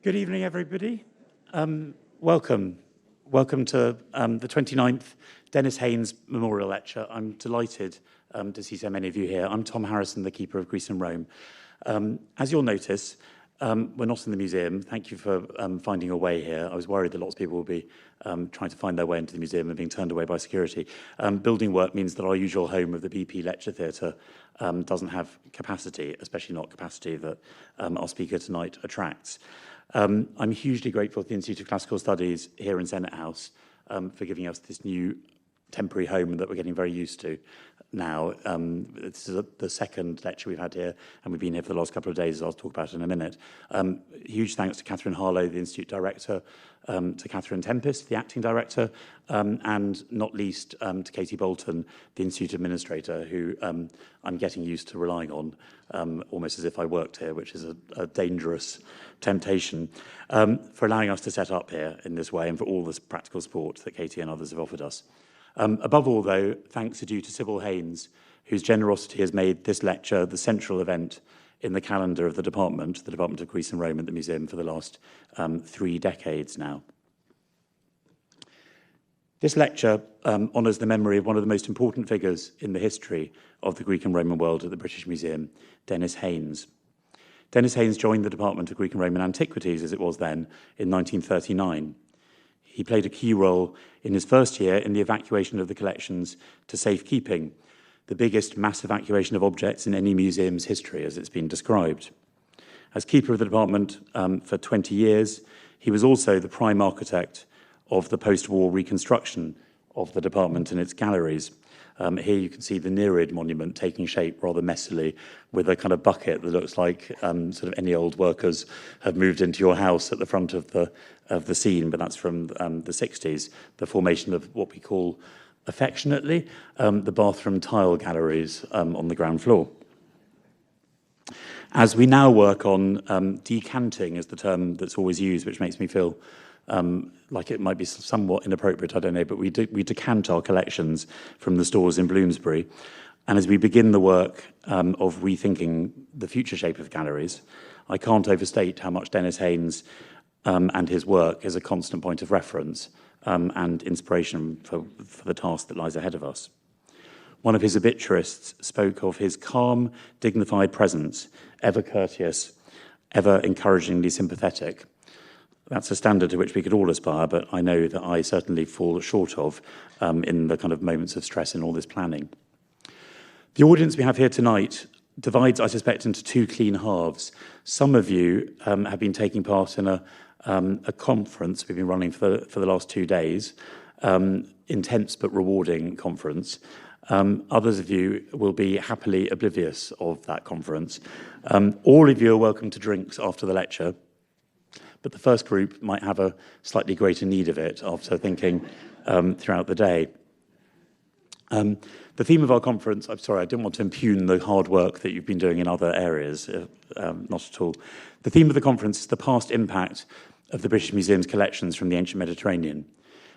Good evening, everybody. Welcome to the 29th Denys Haynes Memorial Lecture. I'm delighted to see so many of you here. I'm Tom Harrison, the keeper of Greece and Rome. As you'll notice, we're not in the museum. Thank you for finding your way here. I was worried that lots of people will be trying to find their way into the museum and being turned away by security. Building work means that our usual home of the BP Lecture Theatre doesn't have capacity, especially not capacity that our speaker tonight attracts. I'm hugely grateful to the Institute of Classical Studies here in Senate House for giving us this new temporary home that we're getting very used to now. This is the second lecture we've had here, and we've been here for the last couple of days, as I'll talk about in a minute. Huge thanks to Catherine Harlow, the Institute Director, to Catherine Tempest, the Acting Director, and not least to Katie Bolton, the Institute Administrator, who I'm getting used to relying on, almost as if I worked here, which is a dangerous temptation, for allowing us to set up here in this way and for all this practical support that Katie and others have offered us. Above all, though, thanks are due to Sybil Haynes, whose generosity has made this lecture the central event in the calendar of the Department of Greece and Rome at the Museum for the last 3 decades now. This lecture honours the memory of one of the most important figures in the history of the Greek and Roman world at the British Museum, Denys Haynes. Denys Haynes joined the Department of Greek and Roman Antiquities, as it was then, in 1939. He played a key role in his first year in the evacuation of the collections to safekeeping, the biggest mass evacuation of objects in any museum's history, as it's been described. As keeper of the department for 20 years, he was also the prime architect of the post-war reconstruction of the department and its galleries. Here you can see the Nereid monument taking shape rather messily with a kind of bucket that looks like sort of any old workers have moved into your house at the front of the scene, but that's from the 60s, the formation of what we call affectionately the bathroom tile galleries on the ground floor. As we now work on decanting, is the term that's always used, which makes me feel like it might be somewhat inappropriate, I don't know, but we decant our collections from the stores in Bloomsbury. And as we begin the work of rethinking the future shape of galleries, I can't overstate how much Denys Haynes and his work is a constant point of reference and inspiration for the task that lies ahead of us. One of his obituarists spoke of his calm, dignified presence, ever courteous, ever encouragingly sympathetic. That's a standard to which we could all aspire, but I know that I certainly fall short of in the kind of moments of stress in all this planning. The audience we have here tonight divides, I suspect, into 2 clean halves. Some of you have been taking part in a conference we've been running for the last 2 days, intense but rewarding conference. Others of you will be happily oblivious of that conference. All of you are welcome to drinks after the lecture, but the first group might have a slightly greater need of it after thinking throughout the day. The theme of our conference, I'm sorry, I didn't want to impugn the hard work that you've been doing in other areas, not at all. The theme of the conference is the past impact of the British Museum's collections from the ancient Mediterranean.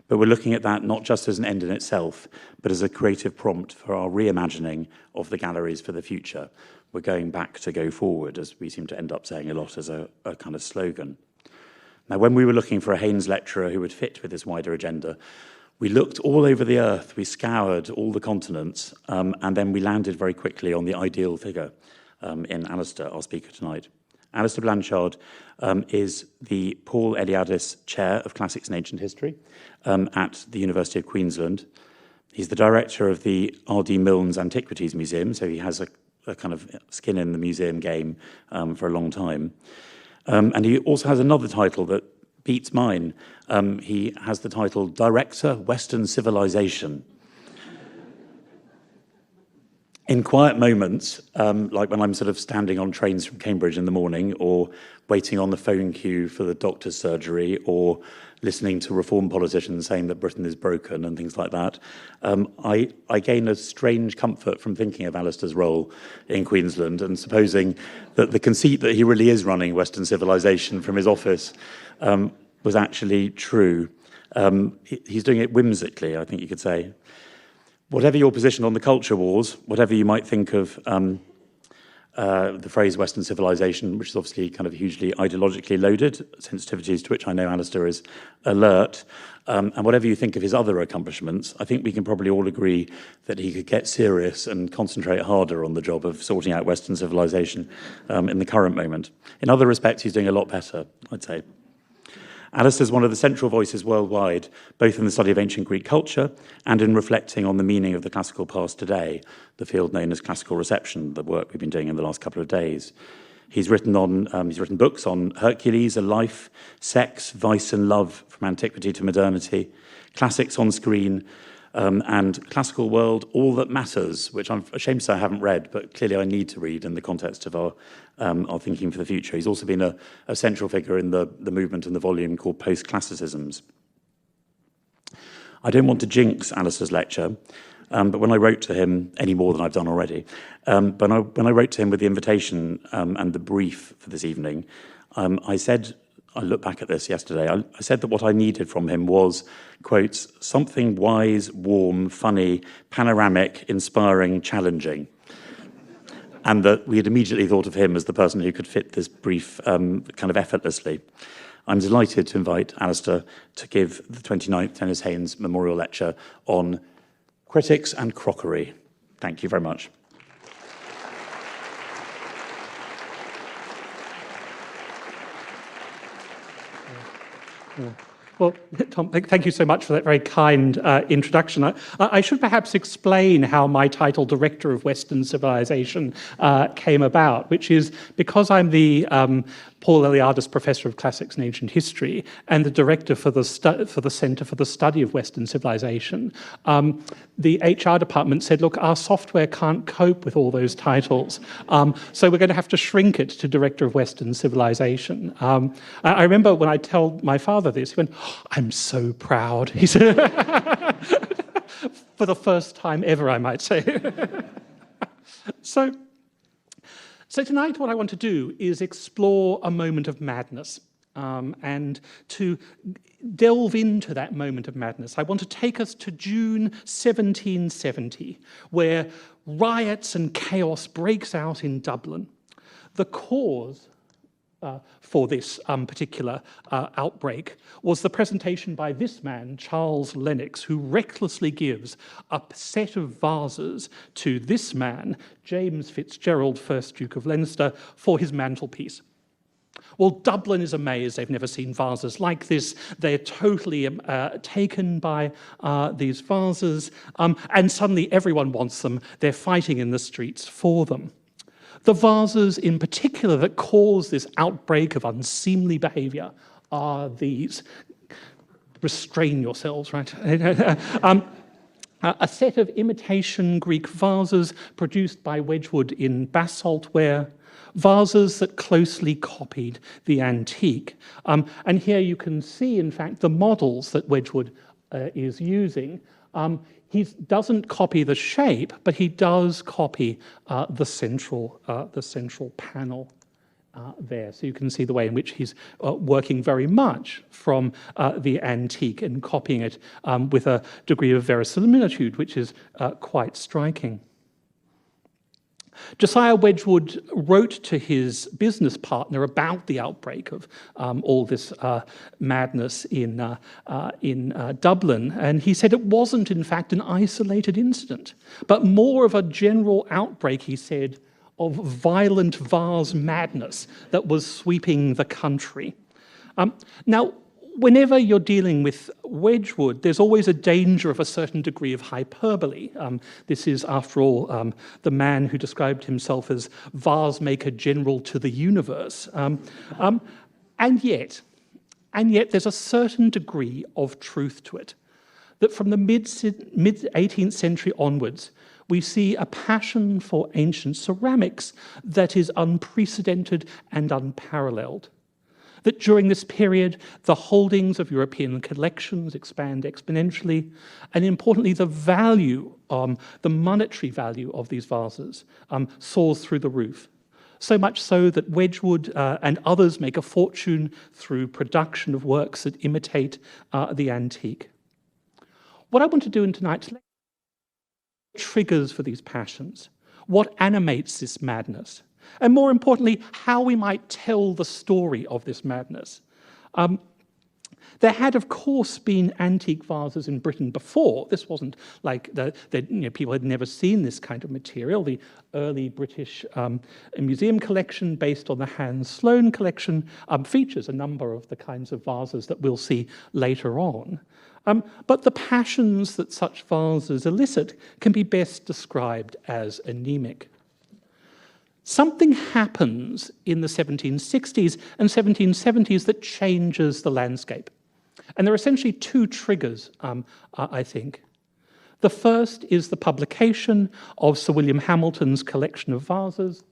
But we're looking at that not just as an end in itself, but as a creative prompt for our reimagining of the galleries for the future. We're going back to go forward, as we seem to end up saying a lot as a kind of slogan. Now, when we were looking for a Haynes lecturer who would fit with this wider agenda, we looked all over the earth, we scoured all the continents, and then we landed very quickly on the ideal figure in Alastair, our speaker tonight. Alastair Blanshard is the Paul Eliadis Chair of Classics and Ancient History at the University of Queensland. He's the director of the R.D. Milnes Antiquities Museum, so he has a kind of skin in the museum game for a long time. And he also has another title that beats mine. He has the title Director, Western Civilization. In quiet moments, like when I'm sort of standing on trains from Cambridge in the morning, or waiting on the phone queue for the doctor's surgery, or listening to reform politicians saying that Britain is broken and things like that, I gain a strange comfort from thinking of Alastair's role in Queensland and supposing that the conceit that he really is running Western civilization from his office was actually true. He's doing it whimsically, I think you could say. Whatever your position on the culture wars, whatever you might think of the phrase Western civilization, which is obviously kind of hugely ideologically loaded, sensitivities to which I know Alastair is alert. And whatever you think of his other accomplishments, I think we can probably all agree that he could get serious and concentrate harder on the job of sorting out Western civilization in the current moment. In other respects, he's doing a lot better, I'd say. Alastair is one of the central voices worldwide, both in the study of ancient Greek culture and in reflecting on the meaning of the classical past today, the field known as classical reception, the work we've been doing in the last couple of days. He's written books on Hercules, a life, sex, vice and love from antiquity to modernity, classics on screen, and classical world, All That Matters, which I'm ashamed to say I haven't read, but clearly I need to read in the context of our thinking for the future. He's also been a central figure in the movement and the volume called Post-Classicisms. I don't want to jinx Alastair's lecture, but when I wrote to him, any more than I've done already, when I wrote to him with the invitation and the brief for this evening, I said, I looked back at this yesterday, I said that what I needed from him was, quotes, something wise, warm, funny, panoramic, inspiring, challenging. And that we had immediately thought of him as the person who could fit this brief kind of effortlessly. I'm delighted to invite Alastair to give the 29th Denys Haynes Memorial Lecture on critics and crockery. Thank you very much. Well, Tom, thank you so much for that very kind introduction. I should perhaps explain how my title, Director of Western Civilization, came about, which is because I'm the Paul Eliadis Professor of Classics and Ancient History and the Director for the Centre for the Study of Western Civilization. The HR department said, look, our software can't cope with all those titles, so we're going to have to shrink it to Director of Western Civilization. I remember when I told my father this, he went, I'm so proud. He said, for the first time ever, I might say. So tonight what I want to do is explore a moment of madness. And to delve into that moment of madness, I want to take us to June 1770, where riots and chaos breaks out in Dublin. The cause for this particular outbreak was the presentation by this man, Charles Lennox, who recklessly gives a set of vases to this man, James Fitzgerald, 1st Duke of Leinster, for his mantelpiece. Well, Dublin is amazed. They've never seen vases like this. They're totally taken by these vases, and suddenly everyone wants them. They're fighting in the streets for them. The vases in particular that cause this outbreak of unseemly behaviour are these. Restrain yourselves, right? A set of imitation Greek vases produced by Wedgwood in basalt ware, vases that closely copied the antique. And here you can see, in fact, the models that Wedgwood is using. He doesn't copy the shape, but he does copy the central panel there. So you can see the way in which he's working very much from the antique and copying it with a degree of verisimilitude, which is quite striking. Josiah Wedgwood wrote to his business partner about the outbreak of all this madness in Dublin, and he said it wasn't, in fact, an isolated incident, but more of a general outbreak, he said, of violent vase madness that was sweeping the country. Now, whenever you're dealing with Wedgwood, there's always a danger of a certain degree of hyperbole. This is, after all, the man who described himself as vase maker general to the universe. And yet there's a certain degree of truth to it, that from the mid-18th century onwards, we see a passion for ancient ceramics that is unprecedented and unparalleled. That during this period, the holdings of European collections expand exponentially, and importantly, the value, the monetary value of these vases soars through the roof. So much so that Wedgwood and others make a fortune through production of works that imitate the antique. What I want to do in tonight's lecture, triggers for these passions, what animates this madness, And more importantly, how we might tell the story of this madness. There had, of course, been antique vases in Britain before. This wasn't like people had never seen this kind of material. The early British museum collection, based on the Hans Sloane collection, features a number of the kinds of vases that we'll see later on. But the passions that such vases elicit can be best described as anemic. Something happens in the 1760s and 1770s that changes the landscape. And there are essentially two triggers, I think. The first is the publication of Sir William Hamilton's collection of vases.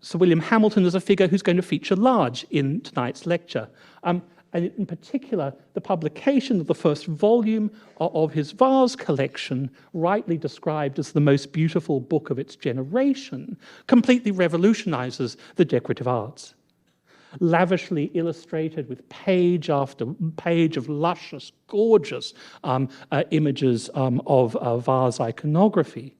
Sir William Hamilton is a figure who's going to feature large in tonight's lecture. And in particular, the publication of the first volume of his vase collection, rightly described as the most beautiful book of its generation, completely revolutionizes the decorative arts. Lavishly illustrated with page after page of luscious, gorgeous images of vase iconography.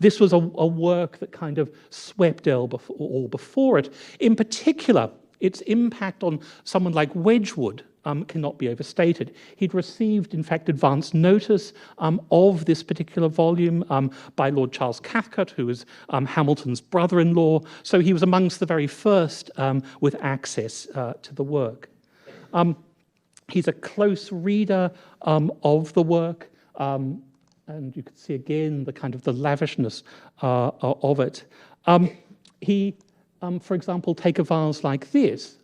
This was a work that kind of swept all before it. In particular, its impact on someone like Wedgwood cannot be overstated. He'd received, in fact, advance notice of this particular volume by Lord Charles Cathcart, who was Hamilton's brother-in-law. So he was amongst the very first with access to the work. He's a close reader of the work, and you can see again the kind of the lavishness of it. He, for example, take a vase like this.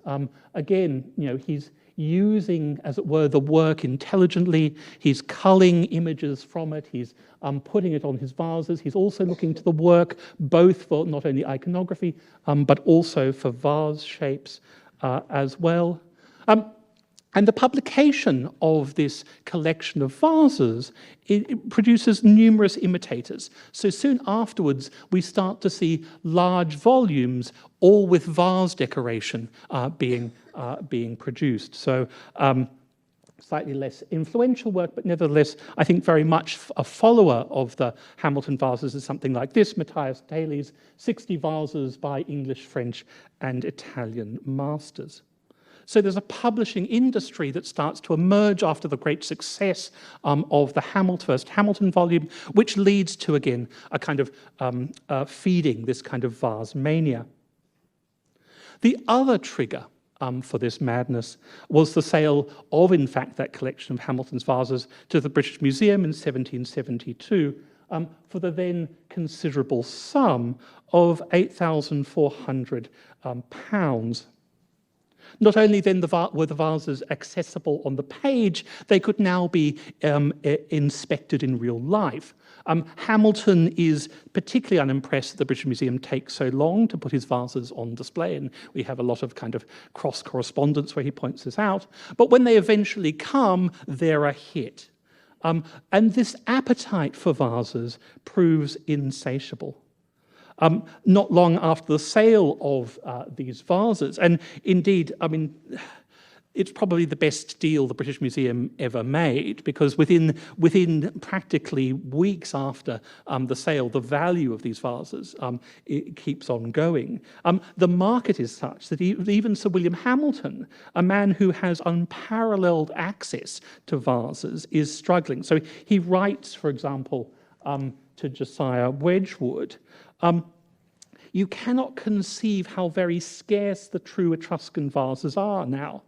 Again, he's using, as it were, the work intelligently. He's culling images from it. He's putting it on his vases. He's also looking to the work both for not only iconography, but also for vase shapes as well. And the publication of this collection of vases, it produces numerous imitators. So soon afterwards, we start to see large volumes, all with vase decoration being produced. So slightly less influential work, but nevertheless, I think very much a follower of the Hamilton vases is something like this, Matthias Daly's 60 vases by English, French, and Italian masters. So there's a publishing industry that starts to emerge after the great success of the first Hamilton volume, which leads to, again, a kind of feeding this kind of vase-mania. The other trigger for this madness was the sale of, in fact, that collection of Hamilton's vases to the British Museum in 1772 for the then considerable sum of £8,400. Not only then were the vases accessible on the page, they could now be inspected in real life. Hamilton is particularly unimpressed that the British Museum takes so long to put his vases on display, and we have a lot of kind of cross-correspondence where he points this out. But when they eventually come, they're a hit. And this appetite for vases proves insatiable. Not long after the sale of these vases, and indeed, I mean, it's probably the best deal the British Museum ever made, because within practically weeks after the sale, the value of these vases it keeps on going. The market is such that even Sir William Hamilton, a man who has unparalleled access to vases, is struggling. So he writes, for example, to Josiah Wedgwood, you cannot conceive how very scarce the true Etruscan vases are now.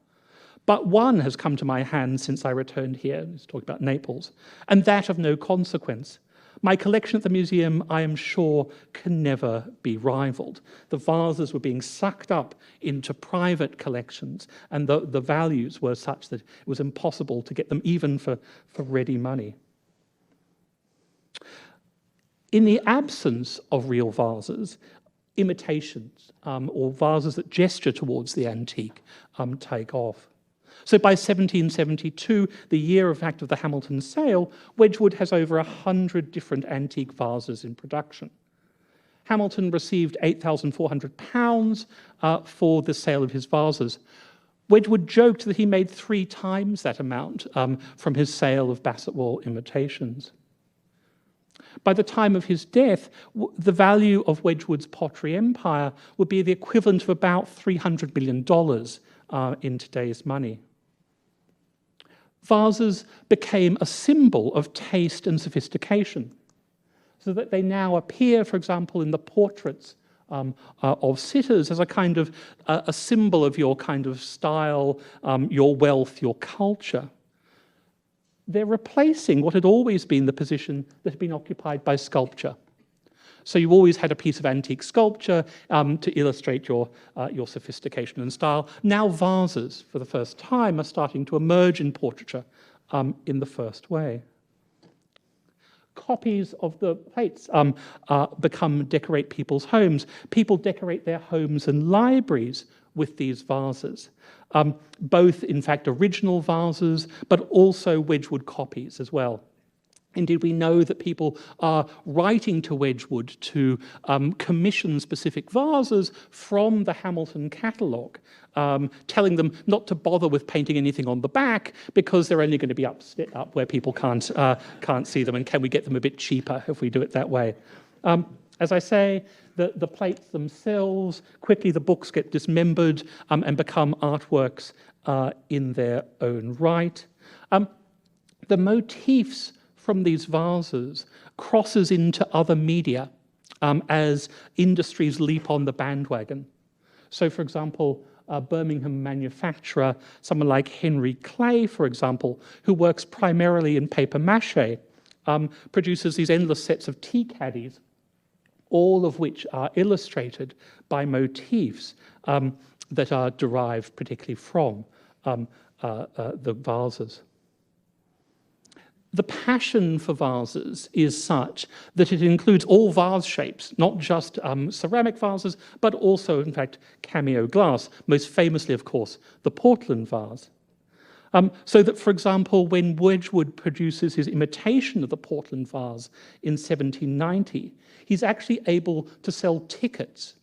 But one has come to my hand since I returned here, he's talking about Naples, and that of no consequence. My collection at the museum, I am sure, can never be rivaled. The vases were being sucked up into private collections, and the values were such that it was impossible to get them even for ready money. In the absence of real vases, imitations or vases that gesture towards the antique take off. So by 1772, the year, in fact, of the Hamilton sale, Wedgwood has over 100 different antique vases in production. Hamilton received £8,400 for the sale of his vases. Wedgwood joked that he made 3 times that amount from his sale of Basset Wall imitations. By the time of his death, the value of Wedgwood's pottery empire would be the equivalent of about $300 million in today's money. Vases became a symbol of taste and sophistication, so that they now appear, for example, in the portraits of sitters as a kind of a symbol of your kind of style, your wealth, your culture. They're replacing what had always been the position that had been occupied by sculpture. So you always had a piece of antique sculpture to illustrate your sophistication and style. Now vases, for the first time, are starting to emerge in portraiture in the first way. Copies of the plates decorate people's homes. People decorate their homes and libraries with these vases. Both, in fact, original vases, but also Wedgwood copies as well. Indeed, we know that people are writing to Wedgwood to commission specific vases from the Hamilton catalogue, telling them not to bother with painting anything on the back because they're only going to be up where people can't see them, and can we get them a bit cheaper if we do it that way? As I say, the plates themselves, quickly the books get dismembered and become artworks in their own right. The motifs from these vases crosses into other media as industries leap on the bandwagon. So, for example, a Birmingham manufacturer, someone like Henry Clay, for example, who works primarily in paper mache, produces these endless sets of tea caddies, all of which are illustrated by motifs that are derived particularly from the vases. The passion for vases is such that it includes all vase shapes, not just ceramic vases, but also, in fact, cameo glass, most famously, of course, the porcelain vase. So that, for example, when Wedgwood produces his imitation of the porcelain vase in 1790, he's actually able to sell tickets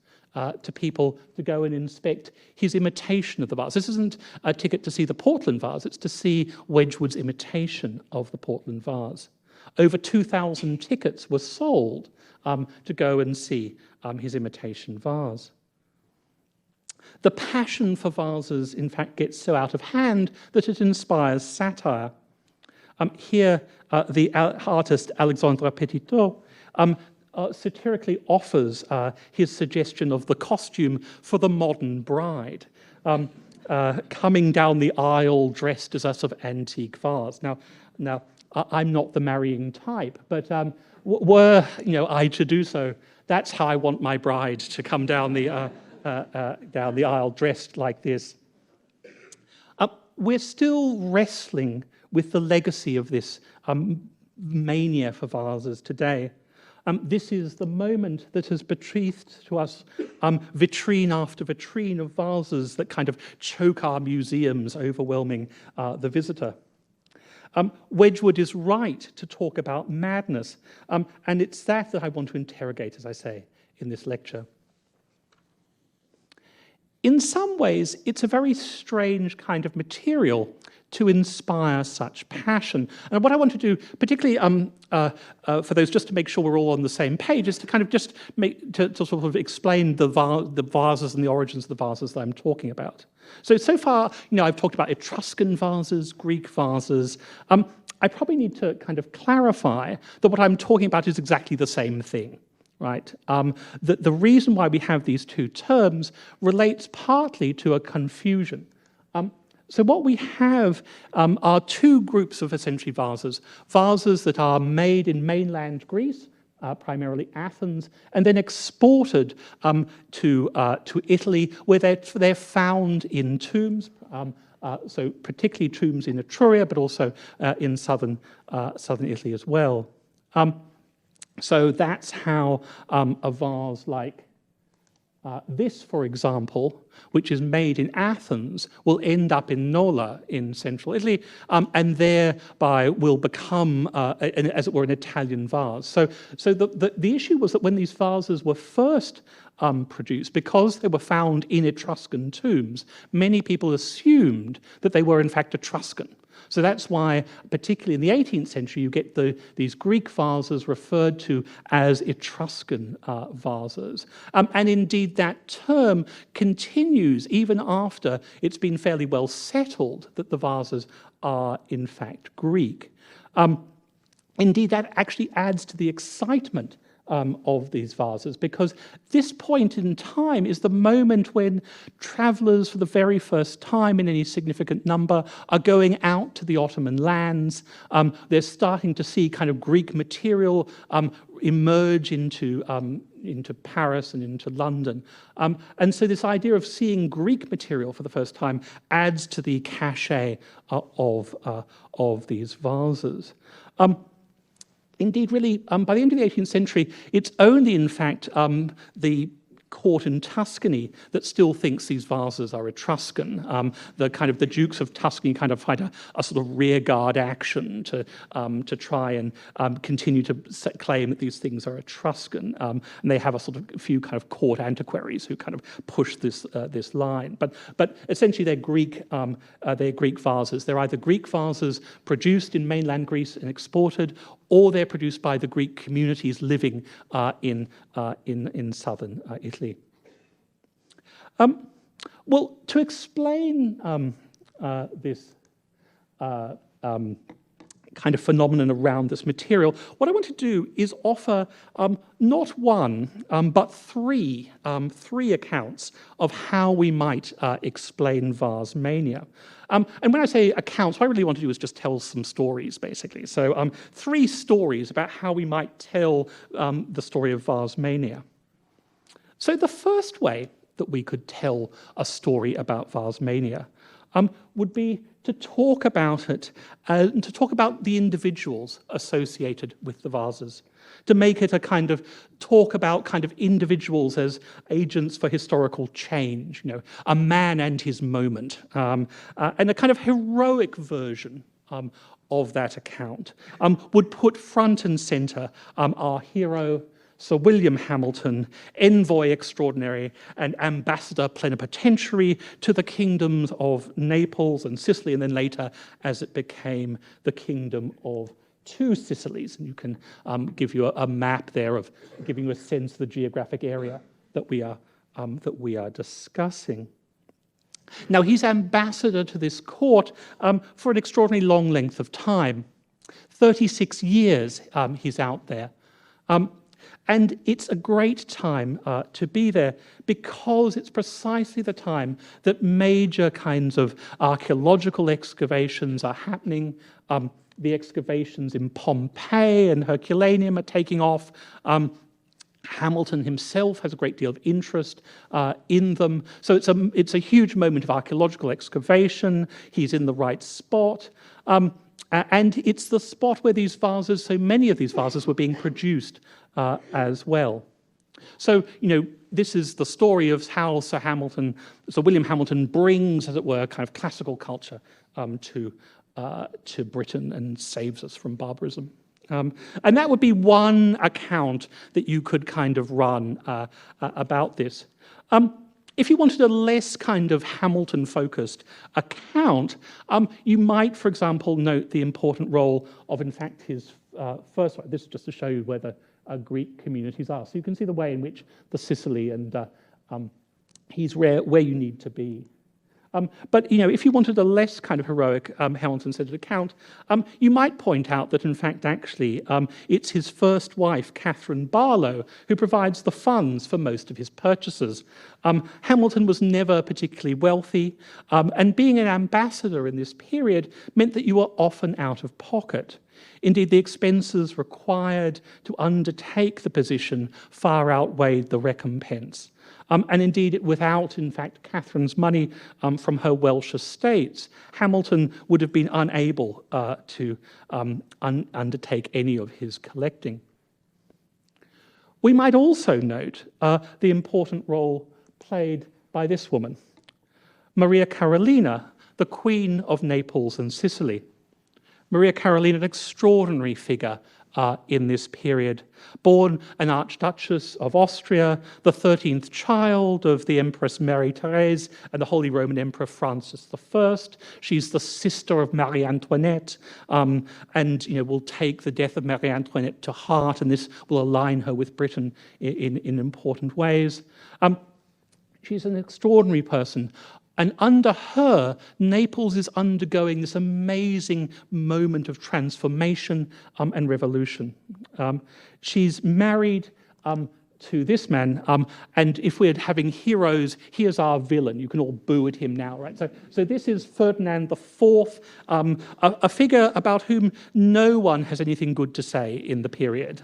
to people to go and inspect his imitation of the vase. This isn't a ticket to see the porcelain vase, it's to see Wedgwood's imitation of the porcelain vase. Over 2,000 tickets were sold to go and see his imitation vase. The passion for vases, in fact, gets so out of hand that it inspires satire. Here, the artist Alexandre Petitot satirically offers his suggestion of the costume for the modern bride, coming down the aisle dressed as a sort of antique vase. Now, I'm not the marrying type, but were I to do so, that's how I want my bride to come down the aisle dressed like this. We're still wrestling with the legacy of this mania for vases today. This is the moment that has bequeathed to us vitrine after vitrine of vases that kind of choke our museums, overwhelming the visitor. Wedgwood is right to talk about madness, and it's that I want to interrogate, as I say, in this lecture. In some ways, it's a very strange kind of material to inspire such passion. And what I want to do, particularly for those, just to make sure we're all on the same page, is to kind of just to sort of explain the vases and the origins of the vases that I'm talking about. So far, I've talked about Etruscan vases, Greek vases. I probably need to kind of clarify that what I'm talking about is exactly the same thing. Right? The reason why we have these two terms relates partly to a confusion. So what we have are two groups of essentially vases that are made in mainland Greece, primarily Athens, and then exported to Italy, where they're found in tombs, so particularly tombs in Etruria, but also in southern Italy as well. So that's how a vase like this, for example, which is made in Athens, will end up in Nola in central Italy, and thereby will become, as it were, an Italian vase. So the issue was that when these vases were first produced, because they were found in Etruscan tombs, many people assumed that they were in fact Etruscan. So that's why, particularly in the 18th century, you get these Greek vases referred to as Etruscan vases. And indeed, that term continues even after it's been fairly well settled that the vases are, in fact, Greek. Indeed, that actually adds to the excitement of these vases, because this point in time is the moment when travellers for the very first time in any significant number are going out to the Ottoman lands. They're starting to see kind of Greek material emerge into Paris and into London. And so this idea of seeing Greek material for the first time adds to the cachet of these vases. Indeed, really, by the end of the 18th century, it's only, in fact, the court in Tuscany that still thinks these vases are Etruscan. The Dukes of Tuscany kind of find a sort of rearguard action to try and continue to claim that these things are Etruscan. And they have a few kind of court antiquaries who kind of push this line. But essentially they're Greek vases. They're either Greek vases produced in mainland Greece and exported, or they're produced by the Greek communities living in southern Italy. Well, to explain this kind of phenomenon around this material, what I want to do is offer not one, but three accounts of how we might explain vase-mania. And when I say accounts, what I really want to do is just tell some stories, basically. So 3 stories about how we might tell the story of vase-mania. So the first way that we could tell a story about vase-mania would be to talk about it, and to talk about the individuals associated with the vases, to make it a kind of talk about kind of individuals as agents for historical change, a man and his moment, and a kind of heroic version of that account would put front and centre our hero, Sir William Hamilton, envoy extraordinary and ambassador plenipotentiary to the kingdoms of Naples and Sicily, and then later as it became the kingdom of 2 Sicilies. And you can give you a map there of giving you a sense of the geographic area that we are discussing. Now, he's ambassador to this court for an extraordinarily long length of time. 36 years he's out there. And it's a great time to be there, because it's precisely the time that major kinds of archaeological excavations are happening. The excavations in Pompeii and Herculaneum are taking off. Hamilton himself has a great deal of interest in them. So it's a huge moment of archaeological excavation. He's in the right spot. And it's the spot where these vases, so many of these vases were being produced as well. So, this is the story of how Sir William Hamilton brings, as it were, kind of classical culture to Britain and saves us from barbarism. And that would be one account that you could kind of run about this. If you wanted a less kind of Hamilton-focused account, you might, for example, note the important role of, in fact, his first one. This is just to show you where the Greek communities are. So you can see the way in which the Sicily and he's where you need to be. But if you wanted a less kind of heroic Hamilton-centered account, you might point out that, in fact, actually, it's his first wife, Catherine Barlow, who provides the funds for most of his purchases. Hamilton was never particularly wealthy, and being an ambassador in this period meant that you were often out of pocket. Indeed, the expenses required to undertake the position far outweighed the recompense. And indeed, without, in fact, Catherine's money from her Welsh estates, Hamilton would have been unable to undertake any of his collecting. We might also note the important role played by this woman, Maria Carolina, the Queen of Naples and Sicily. Maria Carolina, an extraordinary figure in this period. Born an Archduchess of Austria, the 13th child of the Empress Marie-Thérèse and the Holy Roman Emperor Francis I. She's the sister of Marie Antoinette, and will take the death of Marie Antoinette to heart, and this will align her with Britain in important ways. She's an extraordinary person. And under her, Naples is undergoing this amazing moment of transformation and revolution. She's married to this man, and if we're having heroes, here's our villain. You can all boo at him now, right? So this is Ferdinand IV, a figure about whom no one has anything good to say in the period.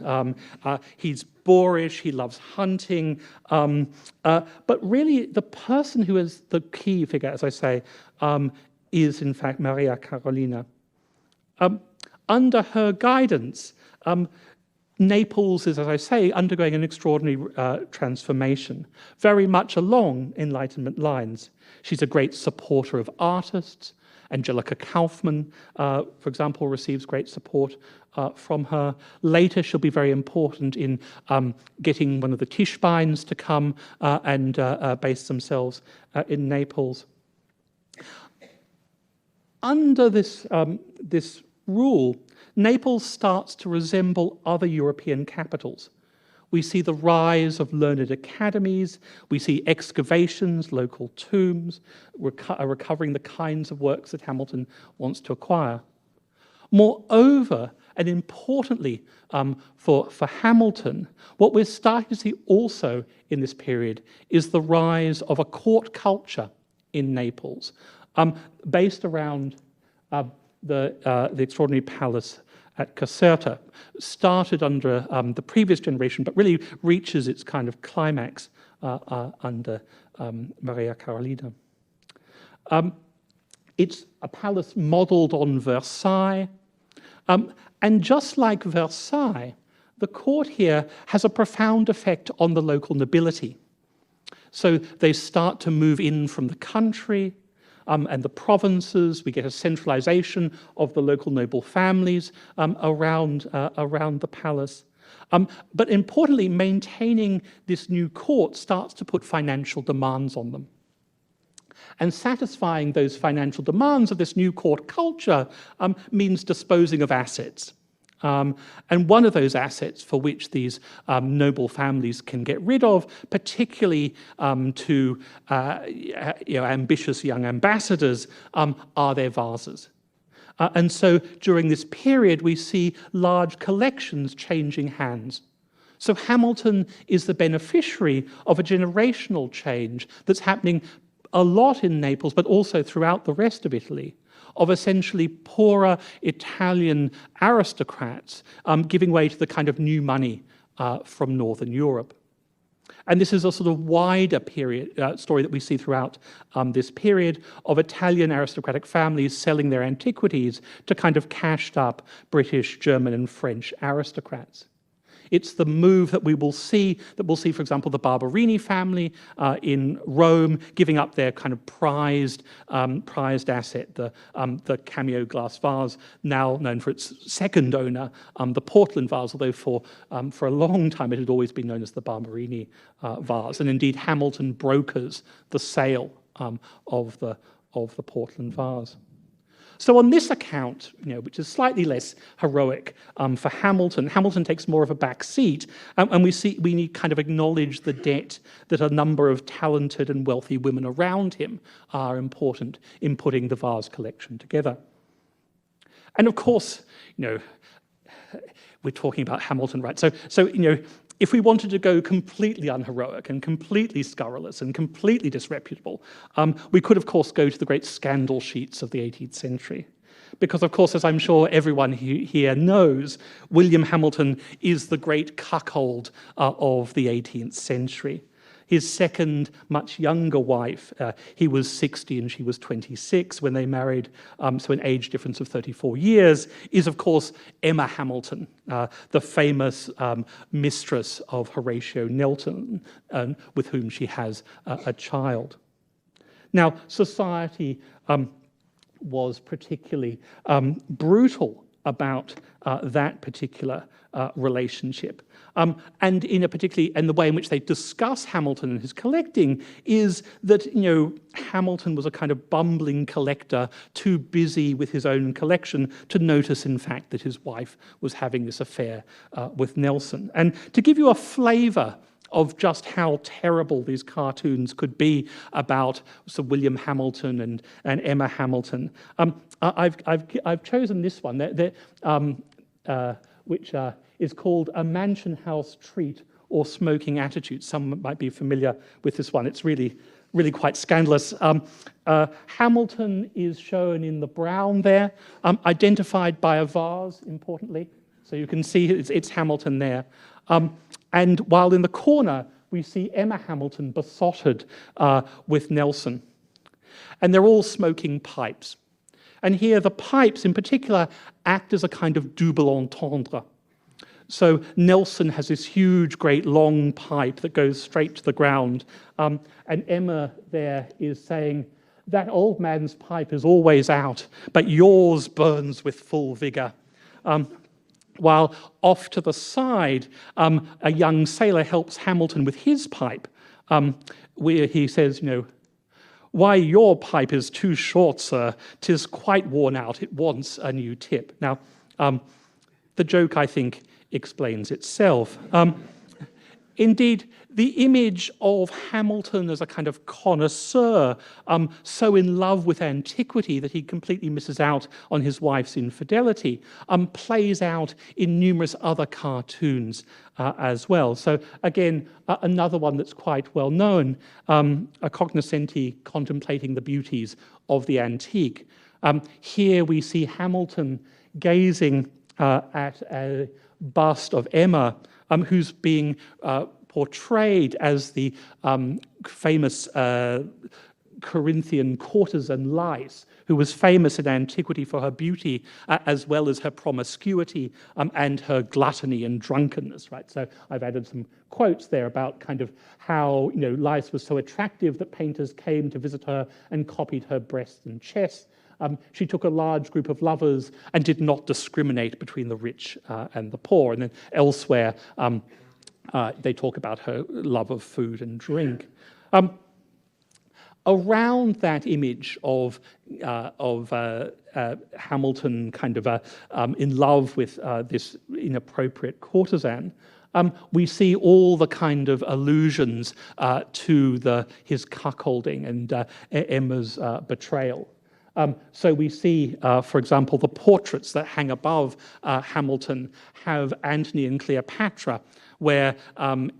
He's boorish, he loves hunting, but really the person who is the key figure, as I say, is in fact Maria Carolina. Under her guidance, Naples is, as I say, undergoing an extraordinary transformation, very much along Enlightenment lines. She's a great supporter of artists. Angelica Kauffmann, for example, receives great support from her. Later, she'll be very important in getting one of the Tischbeins to come and base themselves in Naples. Under this rule, Naples starts to resemble other European capitals. We see the rise of learned academies, we see excavations, local tombs, recovering the kinds of works that Hamilton wants to acquire. Moreover, and importantly for Hamilton, what we're starting to see also in this period is the rise of a court culture in Naples, based around the extraordinary palace at Caserta, started under the previous generation, but really reaches its kind of climax under Maria Carolina. It's a palace modeled on Versailles, and just like Versailles, the court here has a profound effect on the local nobility. So they start to move in from the country, and the provinces. We get a centralization of the local noble families around the palace. But importantly, maintaining this new court starts to put financial demands on them. And satisfying those financial demands of this new court culture means disposing of assets. And one of those assets for which these noble families can get rid of, particularly to ambitious young ambassadors, are their vases. And so during this period, we see large collections changing hands. So Hamilton is the beneficiary of a generational change that's happening a lot in Naples, but also throughout the rest of Italy, of essentially poorer Italian aristocrats giving way to the kind of new money from Northern Europe. And this is a sort of wider period story that we see throughout this period of Italian aristocratic families selling their antiquities to kind of cashed up British, German, and French aristocrats. It's the move that we'll see, for example, the Barberini family in Rome giving up their kind of prized asset, the cameo glass vase, now known for its second owner, the porcelain vase, although for a long time it had always been known as the Barberini vase. And indeed, Hamilton brokers the sale of the porcelain vase. So on this account, which is slightly less heroic for Hamilton, Hamilton takes more of a back seat, and we need kind of acknowledge the debt that a number of talented and wealthy women around him are important in putting the vase collection together. And of course, we're talking about Hamilton, right? So if we wanted to go completely unheroic and completely scurrilous and completely disreputable, we could, of course, go to the great scandal sheets of the 18th century. Because, of course, as I'm sure everyone here knows, William Hamilton is the great cuckold of the 18th century. His second, much younger wife, he was 60 and she was 26 when they married, so an age difference of 34 years, is, of course, Emma Hamilton, the famous mistress of Horatio Nelson, with whom she has a child. Now, society was particularly brutal about that particular relationship. And the way in which they discuss Hamilton and his collecting is that, Hamilton was a kind of bumbling collector, too busy with his own collection to notice, in fact, that his wife was having this affair with Nelson. And to give you a flavour of just how terrible these cartoons could be about Sir William Hamilton and Emma Hamilton, I've chosen this one, which is called A Mansion House Treat or Smoking Attitude. Some might be familiar with this one. It's really quite scandalous. Hamilton is shown in the brown there, identified by a vase, importantly. So you can see it's Hamilton there. And while in the corner, we see Emma Hamilton besotted with Nelson. And they're all smoking pipes. And here the pipes in particular act as a kind of double entendre. So Nelson has this huge, great, long pipe that goes straight to the ground. And Emma there is saying, that old man's pipe is always out, but yours burns with full vigour. While off to the side, a young sailor helps Hamilton with his pipe, where he says, why, your pipe is too short, sir. 'Tis quite worn out. It wants a new tip. Now, the joke, I think, explains itself. Indeed, the image of Hamilton as a kind of connoisseur, so in love with antiquity that he completely misses out on his wife's infidelity, plays out in numerous other cartoons as well. So again, another one that's quite well known, a cognoscenti contemplating the beauties of the antique. Here we see Hamilton gazing at a bust of Emma, who's being portrayed as the famous Corinthian courtesan Lais, who was famous in antiquity for her beauty as well as her promiscuity and her gluttony and drunkenness. Right. So I've added some quotes there about kind of how Lais was so attractive that painters came to visit her and copied her breasts and chest. She took a large group of lovers and did not discriminate between the rich and the poor. And then elsewhere, they talk about her love of food and drink. Around that image of Hamilton kind of in love with this inappropriate courtesan, we see all the kind of allusions to his cuckolding and Emma's betrayal. So we see, for example, the portraits that hang above Hamilton have Antony and Cleopatra, where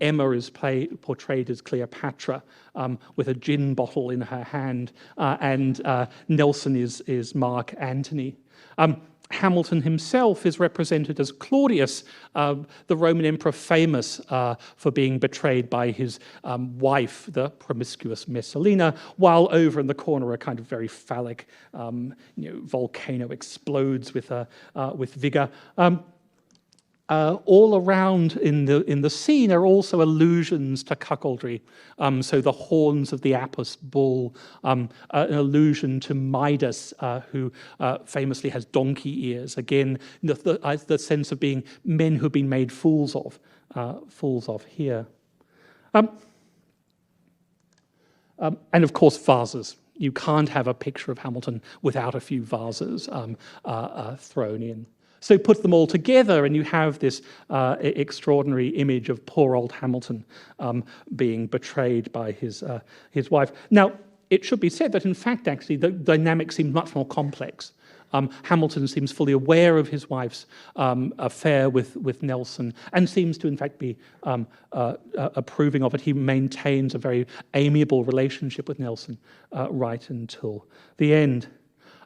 Emma is portrayed as Cleopatra with a gin bottle in her hand, and Nelson is Mark Antony. Hamilton himself is represented as Claudius, the Roman emperor famous for being betrayed by his wife, the promiscuous Messalina, while over in the corner a kind of very phallic volcano explodes with vigor. All around in the scene are also allusions to cuckoldry. So the horns of the Apis bull, an allusion to Midas, who famously has donkey ears. Again, the sense of being men who've been made fools of here. And of course, vases. You can't have a picture of Hamilton without a few vases thrown in. So put them all together and you have this extraordinary image of poor old Hamilton being betrayed by his wife. Now, it should be said that in fact, actually, the dynamic seems much more complex. Hamilton seems fully aware of his wife's affair with Nelson and seems to in fact be approving of it. He maintains a very amiable relationship with Nelson right until the end.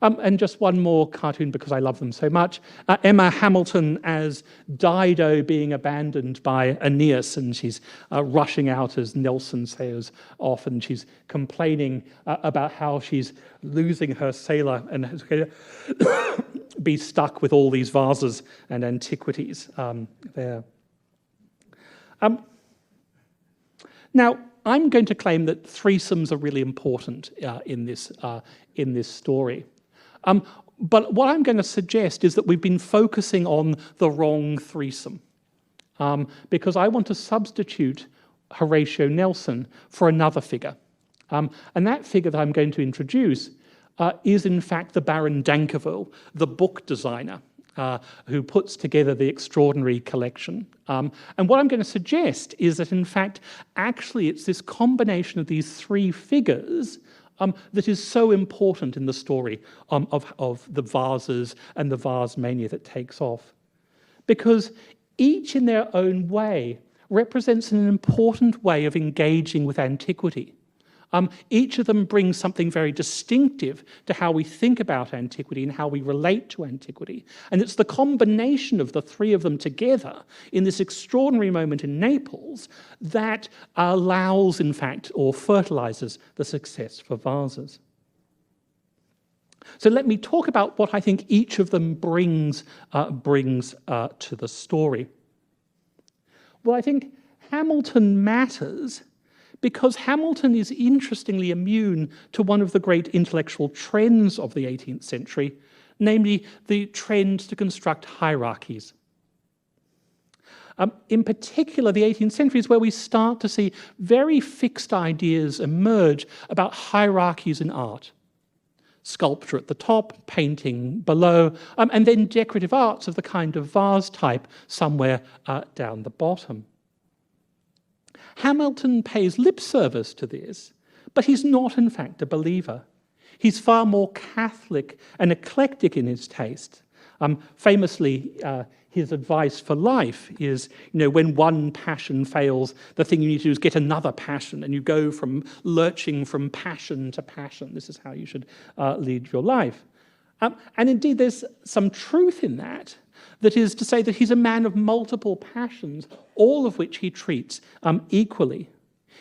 And just one more cartoon because I love them so much. Emma Hamilton as Dido being abandoned by Aeneas, and she's rushing out as Nelson sails off, and she's complaining about how she's losing her sailor and is going to be stuck with all these vases and antiquities there. Now, I'm going to claim that threesomes are really important in this story. But what I'm going to suggest is that we've been focusing on the wrong threesome, because I want to substitute Horatio Nelson for another figure. And that figure that I'm going to introduce is in fact the Baron d'Anqueville, the book designer, who puts together the extraordinary collection. And what I'm going to suggest is that in fact, actually it's this combination of these three figures that is so important in the story of the vases and the vase-mania that takes off. Because each in their own way represents an important way of engaging with antiquity. Each of them brings something very distinctive to how we think about antiquity and how we relate to antiquity. And it's the combination of the three of them together in this extraordinary moment in Naples that allows, in fact, or fertilizes the success for vases. So let me talk about what I think each of them brings to the story. Well, I think Hamilton matters because Hamilton is interestingly immune to one of the great intellectual trends of the 18th century, namely the trend to construct hierarchies. In particular, the 18th century is where we start to see very fixed ideas emerge about hierarchies in art. Sculpture at the top, painting below, and then decorative arts of the kind of vase type somewhere down the bottom. Hamilton pays lip service to this, but he's not, in fact, a believer. He's far more Catholic and eclectic in his taste. Famously, his advice for life is, when one passion fails, the thing you need to do is get another passion, and you go from lurching from passion to passion. This is how you should lead your life. And indeed, there's some truth in that. That is to say that he's a man of multiple passions, all of which he treats equally.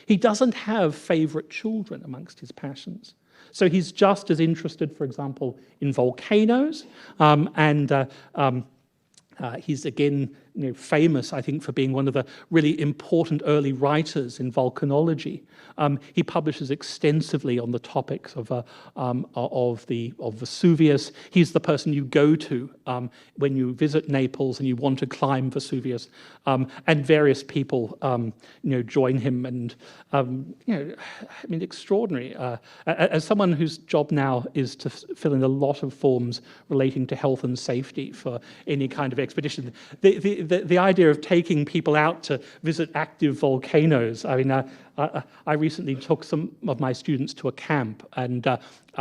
He doesn't have favourite children amongst his passions. So he's just as interested, for example, in volcanoes, he's again famous, I think, for being one of the really important early writers in volcanology. He publishes extensively on the topics of Vesuvius. He's the person you go to when you visit Naples and you want to climb Vesuvius, and various people join him. And extraordinary. As someone whose job now is to fill in a lot of forms relating to health and safety for any kind of expedition, the idea of taking people out to visit active volcanoes. I recently took some of my students to a camp, and